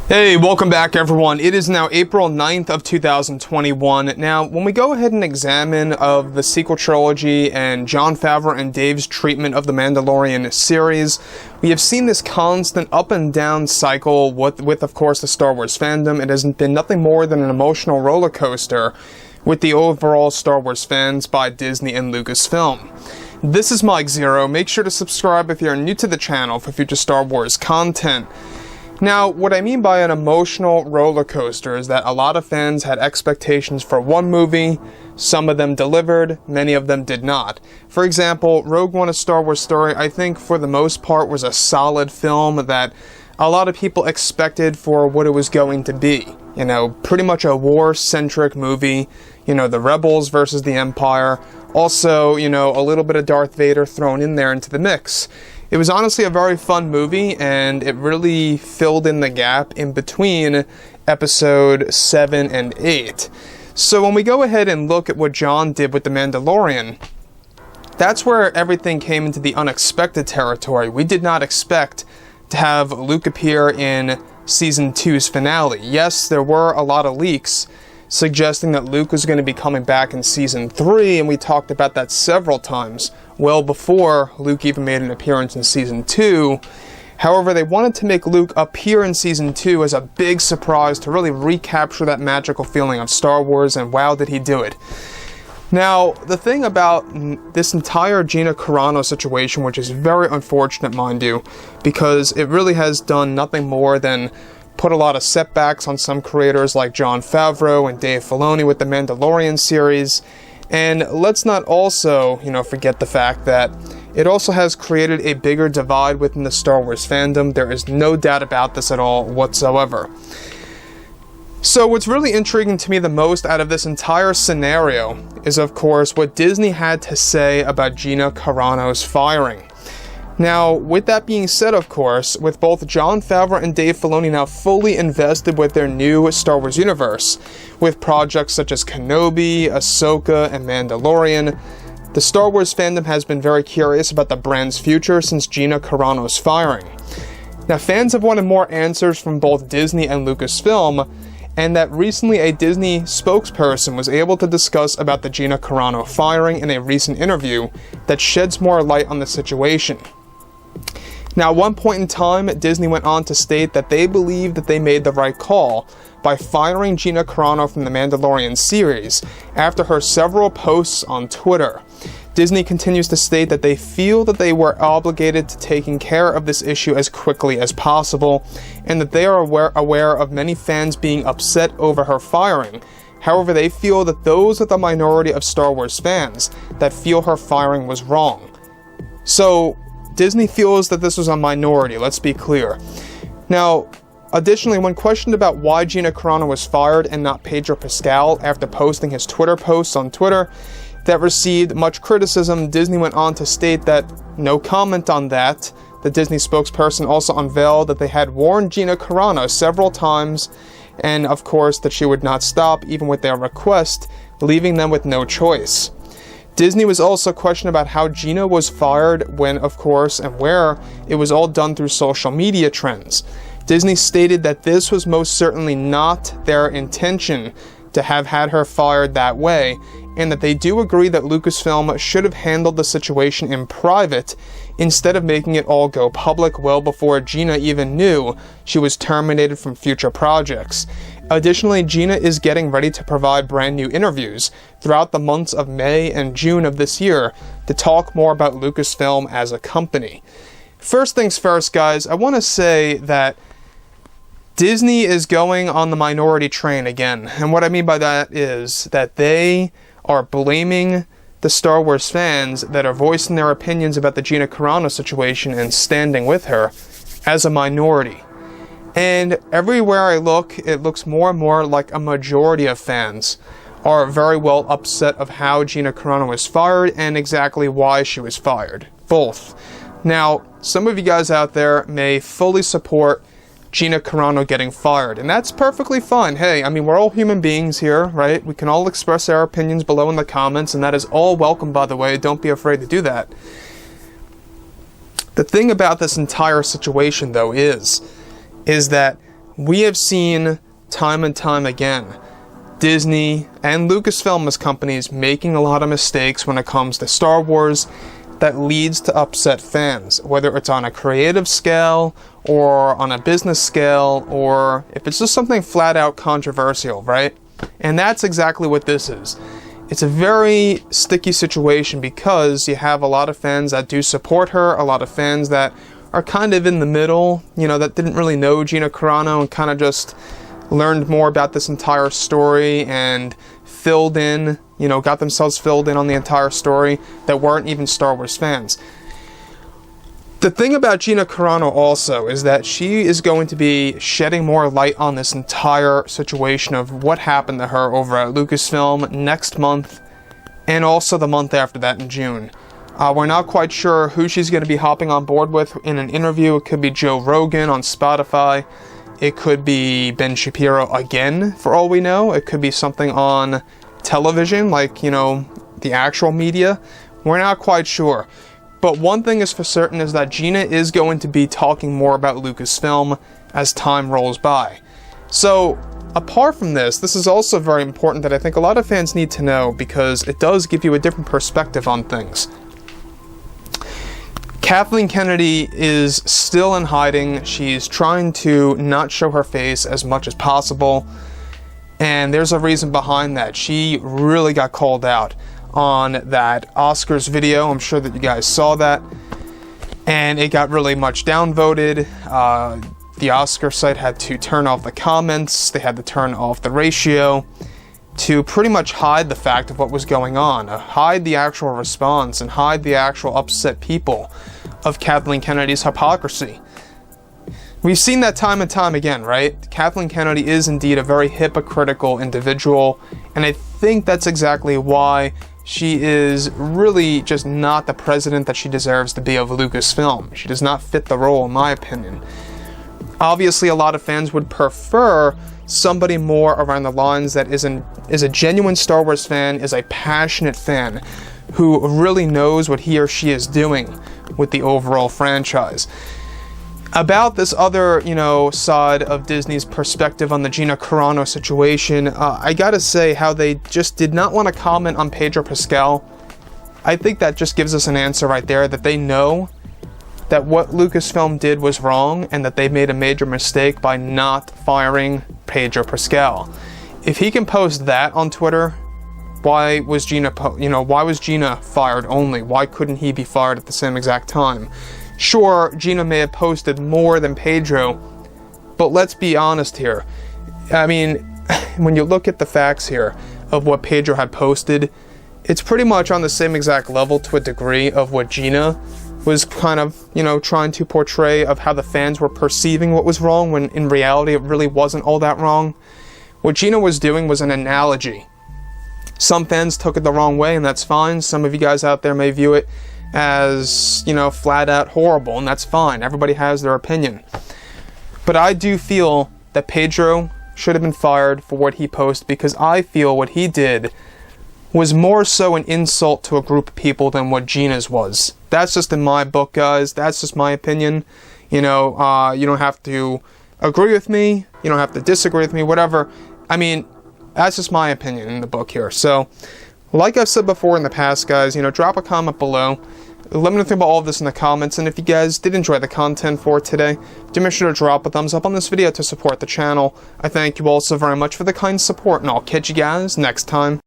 Hey, welcome back everyone. It is now April 9th of 2021. Now, when we go ahead and examine of the sequel trilogy and Jon Favreau and Dave's treatment of the Mandalorian series, we have seen this constant up and down cycle with of course, the Star Wars fandom. It has been nothing more than an emotional roller coaster with the overall Star Wars fans by Disney and Lucasfilm. This is Mike Zero. Make sure to subscribe if you're new to the channel for future Star Wars content. Now, what I mean by an emotional roller coaster is that a lot of fans had expectations for one movie, some of them delivered, many of them did not. For example, Rogue One: A Star Wars Story, I think for the most part was a solid film that a lot of people expected for what it was going to be. You know, pretty much a war-centric movie, you know, the Rebels versus the Empire. Also, you know, a little bit of Darth Vader thrown in there into the mix. It was honestly a very fun movie, and it really filled in the gap in between episode 7 and 8. So when we go ahead and look at what Jon did with The Mandalorian, that's where everything came into the unexpected territory. We did not expect to have Luke appear in Season 2's finale. Yes, there were a lot of leaks suggesting that Luke was going to be coming back in Season 3, and we talked about that several times, well before Luke even made an appearance in Season 2. However, they wanted to make Luke appear in Season 2 as a big surprise to really recapture that magical feeling of Star Wars, and wow, did he do it. Now, the thing about this entire Gina Carano situation, which is very unfortunate, mind you, because it really has done nothing more than put a lot of setbacks on some creators like Jon Favreau and Dave Filoni with the Mandalorian series. And let's not also, forget the fact that it also has created a bigger divide within the Star Wars fandom. There is no doubt about this at all whatsoever. So what's really intriguing to me the most out of this entire scenario is, of course, what Disney had to say about Gina Carano's firing. Now, with that being said, of course, with both Jon Favreau and Dave Filoni now fully invested with their new Star Wars universe, with projects such as Kenobi, Ahsoka, and Mandalorian, the Star Wars fandom has been very curious about the brand's future since Gina Carano's firing. Now, fans have wanted more answers from both Disney and Lucasfilm, and that recently a Disney spokesperson was able to discuss about the Gina Carano firing in a recent interview that sheds more light on the situation. Now, at one point in time, Disney went on to state that they believe that they made the right call by firing Gina Carano from the Mandalorian series after her several posts on Twitter. Disney continues to state that they feel that they were obligated to taking care of this issue as quickly as possible, and that they are aware of many fans being upset over her firing. However, they feel that those are the minority of Star Wars fans that feel her firing was wrong. So, Disney feels that this was a minority, let's be clear. Now, additionally, when questioned about why Gina Carano was fired and not Pedro Pascal after posting his Twitter posts on Twitter that received much criticism, Disney went on to state that no comment on that. The Disney spokesperson also unveiled that they had warned Gina Carano several times, and of course that she would not stop even with their request, leaving them with no choice. Disney was also questioned about how Gina was fired when, of course, and where it was all done through social media trends. Disney stated that this was most certainly not their intention to have had her fired that way, and that they do agree that Lucasfilm should have handled the situation in private instead of making it all go public well before Gina even knew she was terminated from future projects. Additionally, Gina is getting ready to provide brand new interviews throughout the months of May and June of this year to talk more about Lucasfilm as a company. First things first, guys, I want to say that Disney is going on the minority train again. And what I mean by that is that they are blaming the Star Wars fans that are voicing their opinions about the Gina Carano situation and standing with her as a minority. And everywhere I look, it looks more and more like a majority of fans are very well upset of how Gina Carano was fired and exactly why she was fired. Both. Now, some of you guys out there may fully support Gina Carano getting fired, and that's perfectly fine. Hey, I mean, we're all human beings here, right? We can all express our opinions below in the comments, and that is all welcome, by the way. Don't be afraid to do that. The thing about this entire situation, though, is that we have seen time and time again Disney and LUCASFILM as companies making a lot of mistakes when it comes to Star Wars that leads to upset fans, whether it's on a creative scale or on a business scale, or if it's just something flat out controversial, right? And that's exactly what this is. It's a very sticky situation because you have a lot of fans that do support her, a lot of fans that are kind of in the middle, you know, that didn't really know Gina Carano and kind of just learned more about this entire story and filled in, you know, got themselves filled in on the entire story that weren't even Star Wars fans. The thing about Gina Carano also is that she is going to be shedding more light on this entire situation of what happened to her over at LUCASFILM next month and also the month after that in June. We're not quite sure who she's going to be hopping on board with in an interview. It could be Joe Rogan on Spotify. It could be Ben Shapiro again, for all we know. It could be something on television, like, you know, the actual media. We're not quite sure. But one thing is for certain is that Gina is going to be talking more about LUCASFILM as time rolls by. So, apart from this is also very important that I think a lot of fans need to know because it does give you a different perspective on things. Kathleen Kennedy is still in hiding. She's trying to not show her face as much as possible. And there's a reason behind that. She really got called out on that Oscars video. I'm sure that you guys saw that. And it got really much downvoted. The Oscar site had to turn off the comments. They had to turn off the ratio to pretty much hide the fact of what was going on. Hide the actual response and hide the actual upset people of Kathleen Kennedy's hypocrisy. We've seen that time and time again, right? Kathleen Kennedy is indeed a very hypocritical individual, and I think that's exactly why she is really just not the president that she deserves to be of LUCASFILM. She does not fit the role, in my opinion. Obviously, a lot of fans would prefer somebody more around the lines that is a genuine Star Wars fan, is a passionate fan, who really knows what he or she is doing with the overall franchise. About this other, you know, side of Disney's perspective on the Gina Carano situation, I gotta say how they just did not want to comment on Pedro Pascal. I think that just gives us an answer right there, that they know that what LUCASFILM did was wrong and that they made a major mistake by not firing Pedro Pascal. If he can post that on Twitter, why was Gina fired only? Why couldn't he be fired at the same exact time? Sure, Gina may have posted more than Pedro, but let's be honest here. I mean, when you look at the facts here of what Pedro had posted, it's pretty much on the same exact level to a degree of what Gina was kind of, you know, trying to portray of how the fans were perceiving what was wrong, when in reality it really wasn't all that wrong. What Gina was doing was an analogy. Some fans took it the wrong way, and that's fine. Some of you guys out there may view it as, you know, flat out horrible, and that's fine. Everybody has their opinion. But I do feel that Pedro should have been fired for what he posted, because I feel what he did was more so an insult to a group of people than what Gina's was. That's just in my book, guys. That's just my opinion. You know, you don't have to agree with me. You don't have to disagree with me, whatever. I mean, that's just my opinion in the book here. So, like I've said before in the past, guys, you know, drop a comment below. Let me know about all of this in the comments, and if you guys did enjoy the content for today, do make sure to drop a thumbs up on this video to support the channel. I thank you all so very much for the kind support, and I'll catch you guys next time.